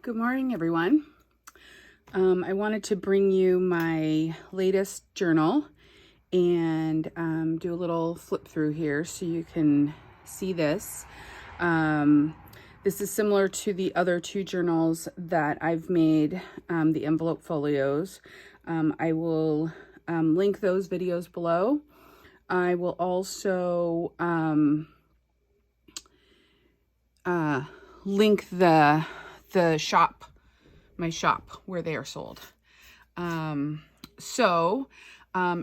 Good morning, everyone. I wanted to bring you my latest journal and do a little flip through here so you can see this. This is similar to the other two journals that I've made, the envelope folios. I will link those videos below. I will also link the shop, my shop where they are sold. It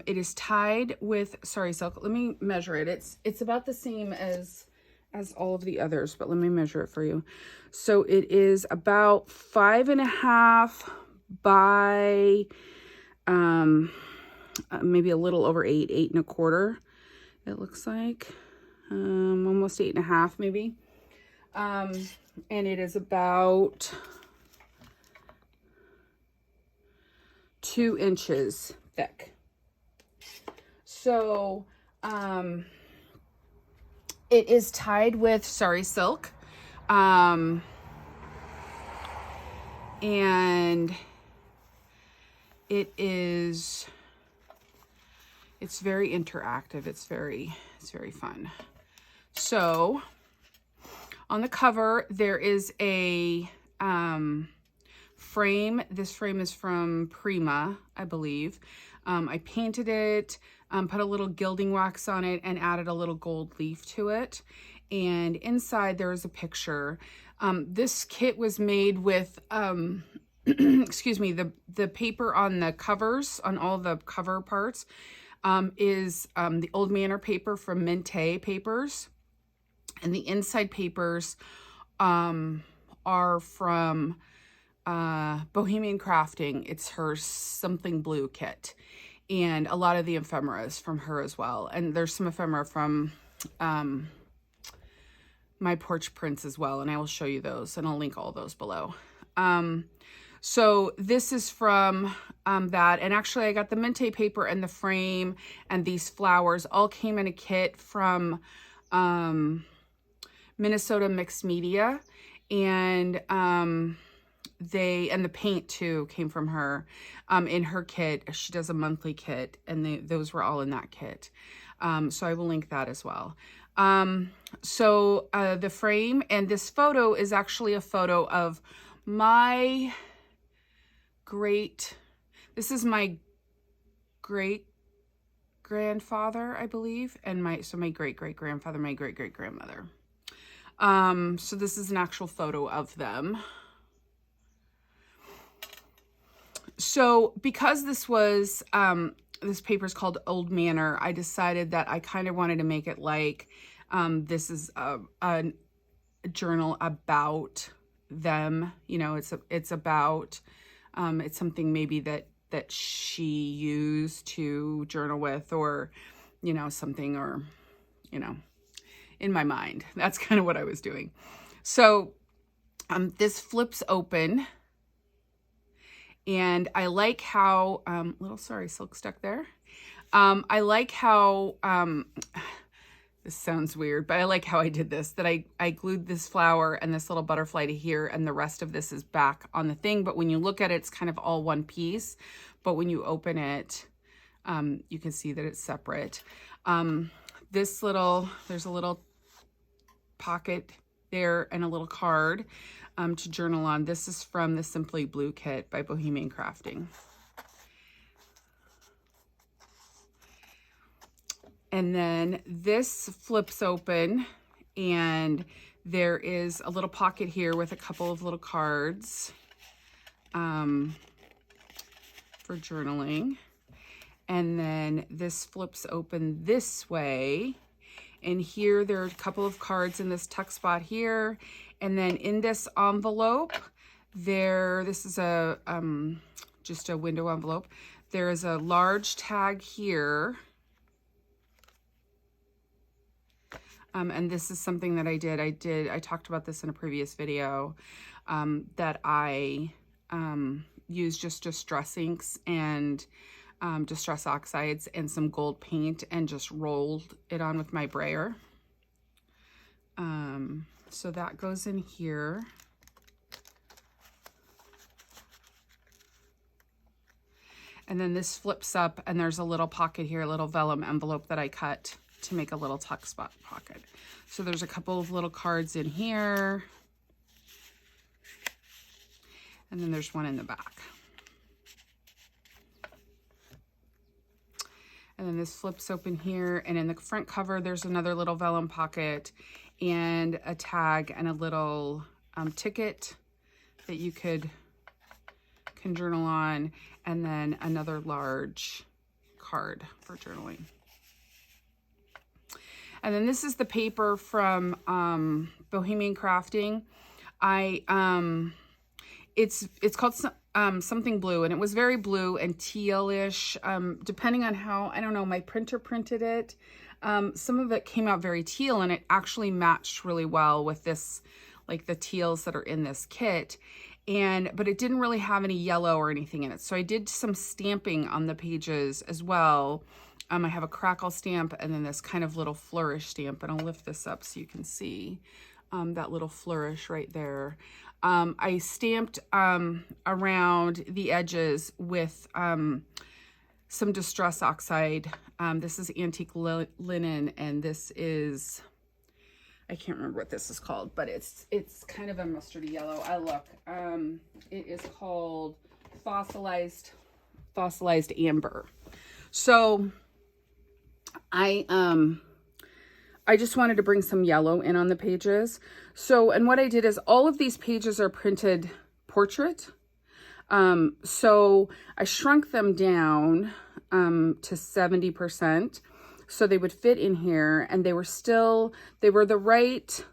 is tied with Sari silk. Let me measure it. It's about the same as all of the others, but let me measure it for you. So it is about 5.5 by maybe a little over 8.25. It looks like almost 8.5 maybe. And it is about 2 inches thick. So, it is tied with Sari silk. And it's very interactive. It's very fun. So, on the cover, there is a frame. This frame is from Prima, I believe. I painted it, put a little gilding wax on it, and added a little gold leaf to it. And inside there is a picture. This kit was made with, excuse me, the paper on the covers, on all the cover parts, is the Old Manor paper from Mintay papers. And the inside papers are from Bohemian Crafting. It's her something blue kit. And a lot of the ephemera is from her as well. And there's some ephemera from My Porch Prints as well. And I will show you those. And I'll link all those below. So this is from that. And actually I got the Mintay paper and the frame and these flowers all came in a kit from Minnesota Mixed Media, and the paint too came from her in her kit. She does a monthly kit, and those were all in that kit. So I will link that as well. The frame and this photo is actually a photo of my this is my great grandfather, I believe, and my great great grandfather, my great great grandmother. So this is an actual photo of them. So because this was, this paper is called Old Manor, I decided that I kind of wanted to make it like, this is a journal about them. You know, it's about, it's something maybe that she used to journal with, or, you know, something, or, you know, in my mind. That's kind of what I was doing. So this flips open, and I like how, little Sari silk stuck there. I like how, this sounds weird, but I like how I did this, that I glued this flower and this little butterfly to here, and the rest of this is back on the thing. But when you look at it, it's kind of all one piece. But when you open it, you can see that it's separate. There's a little pocket there and a little card to journal on. This is from the Simply Blue kit by Bohemian Crafting. And then this flips open, and there is a little pocket here with a couple of little cards for journaling. And then this flips open this way. And here there are a couple of cards in this tuck spot here. And then in this envelope, this is a just a window envelope. There is a large tag here. And this is something that I did. I talked about this in a previous video, that I used just distress inks and distress oxides and some gold paint, and just rolled it on with my brayer. So that goes in here. And then this flips up and there's a little pocket here, a little vellum envelope that I cut to make a little tuck spot pocket. So there's a couple of little cards in here. And then there's one in the back. And then this flips open here. And in the front cover, there's another little vellum pocket and a tag and a little ticket that you can journal on. And then another large card for journaling. And then this is the paper from Bohemian Crafting. It's called something blue, and it was very blue and tealish, depending on how, I don't know, my printer printed it. Some of it came out very teal, and it actually matched really well with this, like the teals that are in this kit. But it didn't really have any yellow or anything in it. So I did some stamping on the pages as well. I have a crackle stamp and then this kind of little flourish stamp, and I'll lift this up so you can see that little flourish right there. I stamped around the edges with some Distress Oxide. This is Antique Linen, and this is, I can't remember what this is called, but it's kind of a mustardy yellow. It is called fossilized amber. So I just wanted to bring some yellow in on the pages. So, and what I did is all of these pages are printed portrait. So I shrunk them down to 70%. So they would fit in here, and they were the right,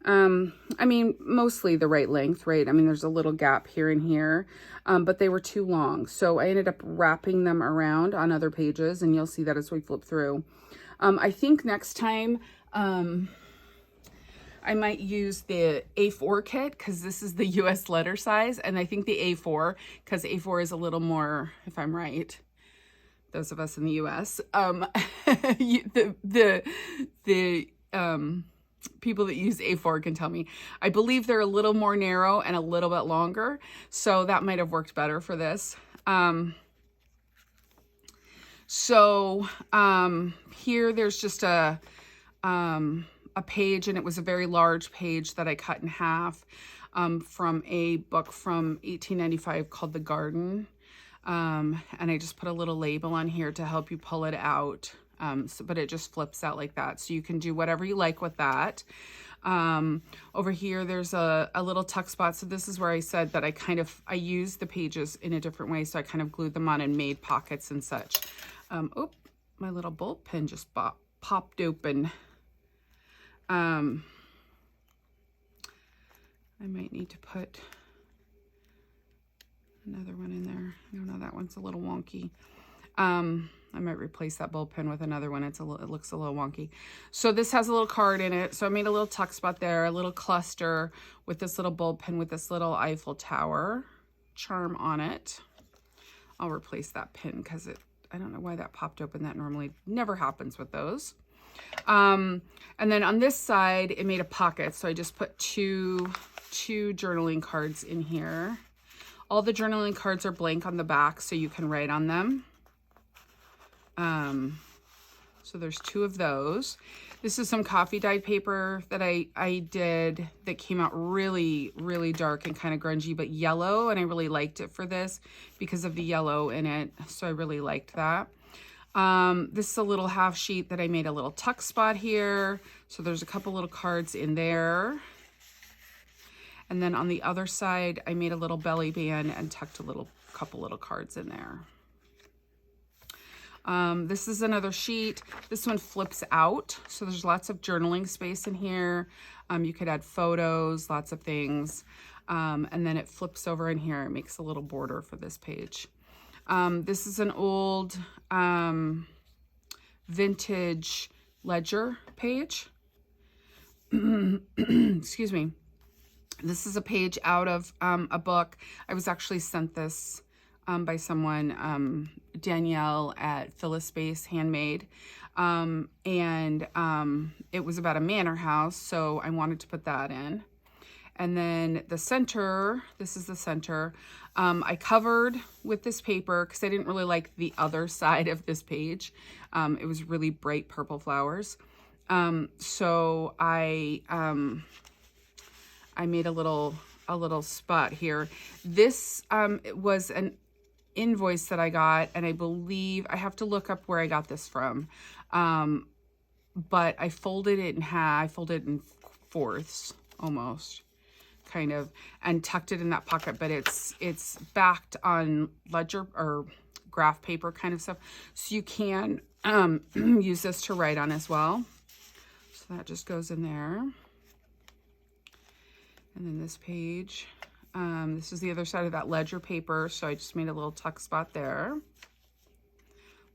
I mean, mostly the right length, right? I mean, there's a little gap here and here, but they were too long. So I ended up wrapping them around on other pages, and you'll see that as we flip through. I think next time, I might use the A4 kit, because this is the US letter size, and I think the A4, because A4 is a little more, if I'm right, those of us in the US, the people that use A4 can tell me. I believe they're a little more narrow and a little bit longer, so that might have worked better for this. Here there's just a page, and it was a very large page that I cut in half from a book from 1895 called The Garden. And I just put a little label on here to help you pull it out. But it just flips out like that. So you can do whatever you like with that. Over here, there's a little tuck spot. So this is where I said that I used the pages in a different way. So I kind of glued them on and made pockets and such. Oh, my little bulb pen just popped open. I might need to put another one in there. I don't know, that one's a little wonky. I might replace that bulb pen with another one. It looks a little wonky. So this has a little card in it. So I made a little tuck spot there, a little cluster with this little bulb pen with this little Eiffel Tower charm on it. I'll replace that pin because I don't know why that popped open. That normally never happens with those. And then on this side, it made a pocket. So I just put two journaling cards in here. All the journaling cards are blank on the back, so you can write on them. So there's two of those. This is some coffee dyed paper that I did that came out really, really dark and kind of grungy, but yellow. And I really liked it for this because of the yellow in it. So I really liked that. This is a little half sheet that I made a little tuck spot here. So there's a couple little cards in there. And then on the other side, I made a little belly band and tucked a couple little cards in there. This is another sheet. This one flips out. So there's lots of journaling space in here. You could add photos, lots of things. And then it flips over in here. It makes a little border for this page. This is an old vintage ledger page. Excuse me. This is a page out of a book. I was actually sent this by someone, Danielle at Phyllis Space Handmade. And it was about a manor house, so I wanted to put that in. And then the center, this is the center. I covered with this paper because I didn't really like the other side of this page. It was really bright purple flowers. So I made a little spot here. This was an invoice that I got, and I believe I have to look up where I got this from. But I folded it in half. I folded it in fourths almost, kind of, and tucked it in that pocket, but it's backed on ledger or graph paper kind of stuff. So you can use this to write on as well. So that just goes in there. And then this page, this is the other side of that ledger paper. So I just made a little tuck spot there.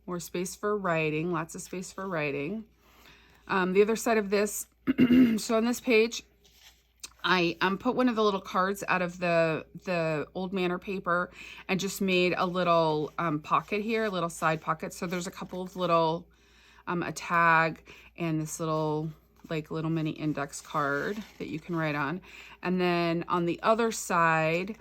More space for writing, lots of space for writing. The other side of this, so on this page, I put one of the little cards out of the old Manor paper and just made a little pocket here, a little side pocket. So there's a couple of little, a tag and this little mini index card that you can write on. And then on the other side,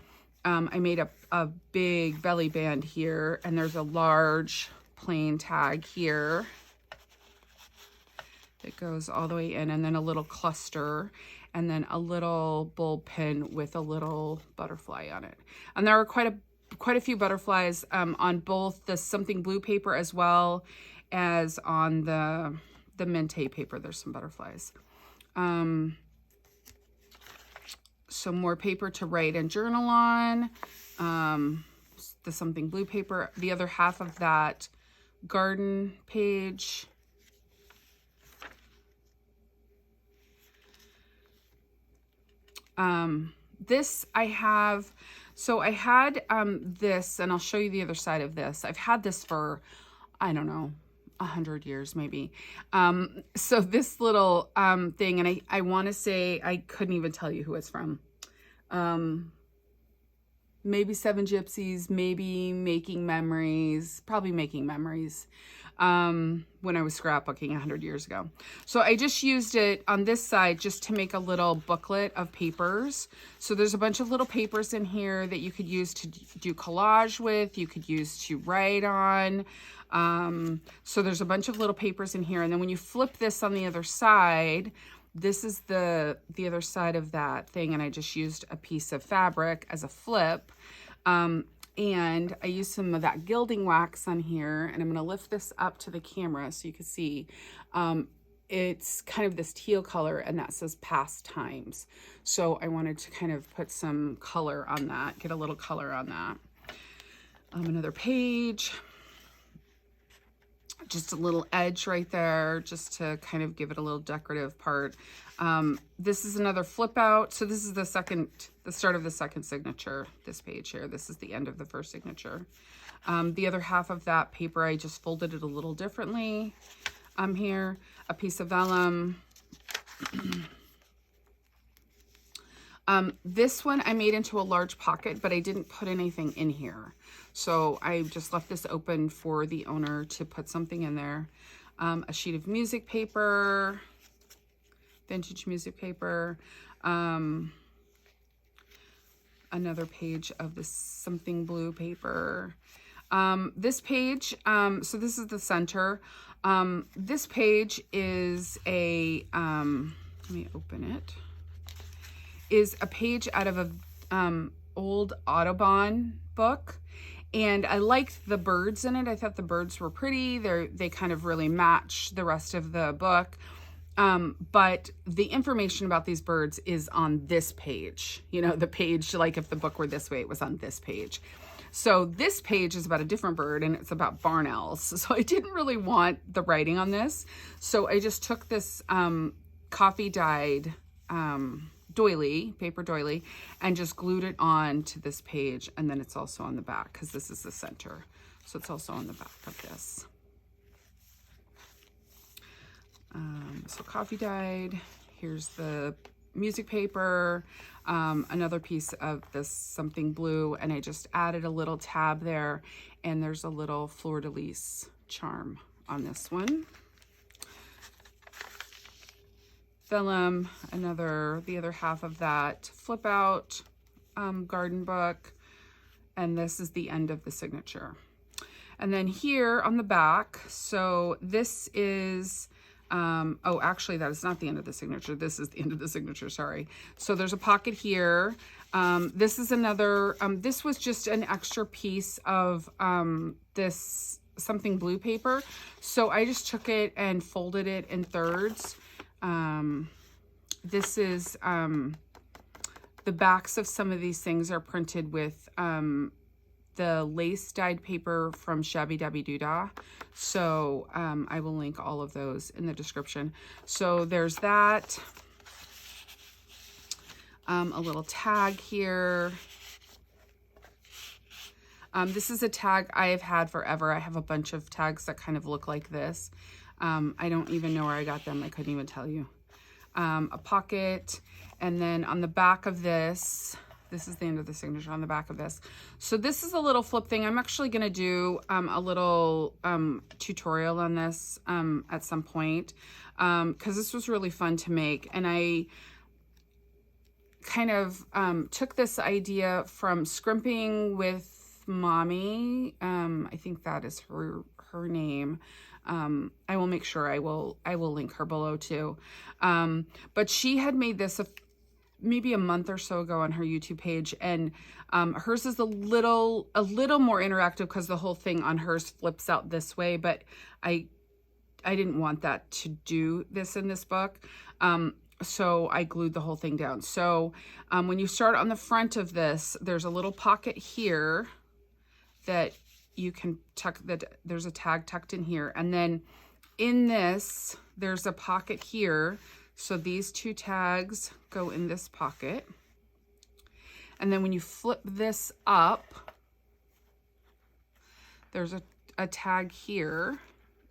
I made a big belly band here, and there's a large plain tag here that goes all the way in, and then a little cluster, and then a little bulb pin with a little butterfly on it. And there are quite a few butterflies on both the something blue paper as well as on the Mintay paper. There's some butterflies. So more paper to write and journal on. The something blue paper. The other half of that garden page. This I have, so I had this, and I'll show you the other side of this. I've had this for, I don't know, 100 years maybe. So this little thing, and I want to say, I couldn't even tell you who it's from. Maybe Seven Gypsies, maybe Making Memories, probably Making Memories, when I was scrapbooking 100 years ago. So I just used it on this side just to make a little booklet of papers. So there's a bunch of little papers in here that you could use to do collage with, you could use to write on. So there's a bunch of little papers in here. And then when you flip this on the other side, this is the other side of that thing, and I just used a piece of fabric as a flip. And I used some of that gilding wax on here, and I'm going to lift this up to the camera so you can see. It's kind of this teal color, and that says past times. So I wanted to kind of put some color on that, get a little color on that. Another page. Just a little edge right there, just to kind of give it a little decorative part. This is another flip out. So this is the start of the second signature, this page here. This is the end of the first signature. The other half of that paper, I just folded it a little differently. Here, a piece of vellum. This one I made into a large pocket, but I didn't put anything in here. So I just left this open for the owner to put something in there. A sheet of music paper, vintage music paper. Another page of this something blue paper. This page, so this is the center. This page is a, let me open it, is a page out of a old Audubon book. And I liked the birds in it. I thought the birds were pretty. They kind of really match the rest of the book. But the information about these birds is on this page. You know, the page, like if the book were this way, it was on this page. So this page is about a different bird, and it's about barn owls. So I didn't really want the writing on this. So I just took this coffee dyed doily, paper doily, and just glued it on to this page. And then it's also on the back because this is the center. So it's also on the back of this. So coffee dyed, here's the music paper, another piece of this something blue, and I just added a little tab there, and there's a little fleur-de-lis charm on this one. vellum, the other half of that flip out garden book, and this is the end of the signature. And then here on the back, so this is, oh, actually that is not the end of the signature. This is the end of the signature, sorry. So there's a pocket here. This is another, this was just an extra piece of this something blue paper. So I just took it and folded it in thirds. This is, the backs of some of these things are printed with the lace dyed paper from Shabby Dabby Doodah. So I will link all of those in the description. So there's that. A little tag here. This is a tag I have had forever. I have a bunch of tags that kind of look like this. I don't even know where I got them. I couldn't even tell you. A pocket, and then on the back of this is the end of the signature on the back of this. So this is a little flip thing. I'm actually going to do a little tutorial on this at some point, because this was really fun to make. And I kind of took this idea from Scrimping with Mommy. I think that is her name. I will make sure I will link her below too. But she had made this maybe a month or so ago on her YouTube page, and hers is a little more interactive because the whole thing on hers flips out this way, but I didn't want that to do this in this book. So I glued the whole thing down. So when you start on the front of this, there's a little pocket here that you can tuck, that there's a tag tucked in here. And then in this, there's a pocket here. So these two tags go in this pocket. And then when you flip this up, there's a tag here,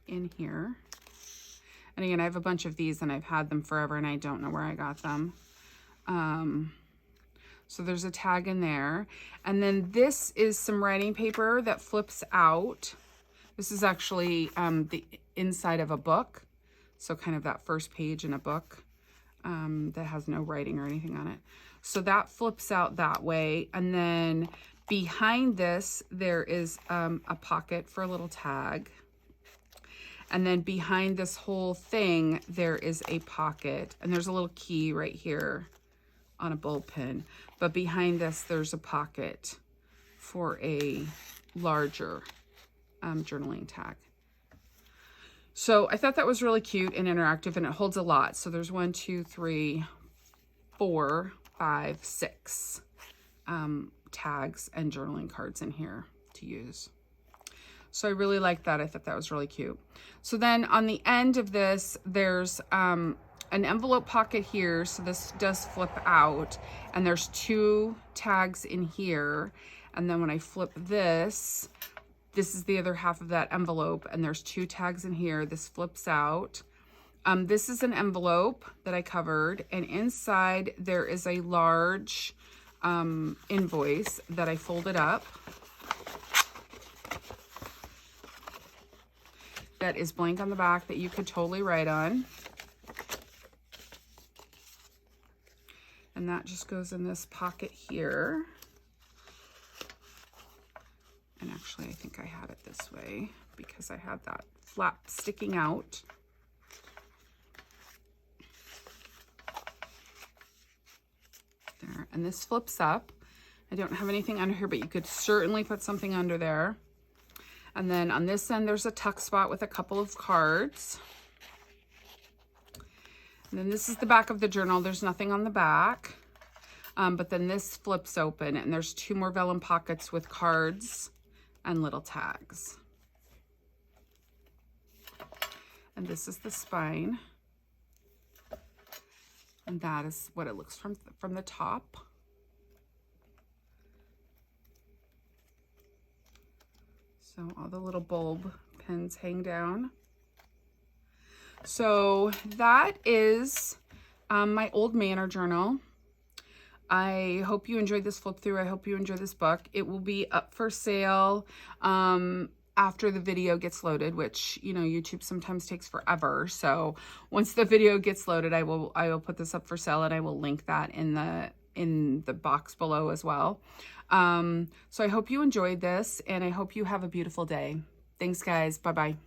in here. And again, I have a bunch of these and I've had them forever and I don't know where I got them. So there's a tag in there. And then this is some writing paper that flips out. This is actually the inside of a book. So kind of that first page in a book that has no writing or anything on it. So that flips out that way. And then behind this, there is a pocket for a little tag. And then behind this whole thing, there is a pocket. And there's a little key right here on a bulb pin. But behind this, there's a pocket for a larger journaling tag. So I thought that was really cute and interactive, and it holds a lot. So there's 1, 2, 3, 4, 5, 6 tags and journaling cards in here to use. So I really like that. I thought that was really cute. So then on the end of this, there's an envelope pocket here. So this does flip out, and there's 2 tags in here. And then when I flip this, this is the other half of that envelope, and there's 2 tags in here. This flips out. This is an envelope that I covered, and inside there is a large invoice that I folded up. That is blank on the back that you could totally write on. And that just goes in this pocket here. And actually, I think I had it this way because I had that flap sticking out. There, and this flips up. I don't have anything under here, but you could certainly put something under there. And then on this end, there's a tuck spot with a couple of cards. And then this is the back of the journal. There's nothing on the back. But then this flips open, and there's 2 more vellum pockets with cards and little tags. And this is the spine. And that is what it looks from the top. So all the little bulb pins hang down. So that is my old Manor journal. I hope you enjoyed this flip through. I hope you enjoyed this book. It will be up for sale after the video gets loaded, which, you know, YouTube sometimes takes forever. So once the video gets loaded, I will put this up for sale, and I will link that in the box below as well. So I hope you enjoyed this, and I hope you have a beautiful day. Thanks, guys. Bye-bye.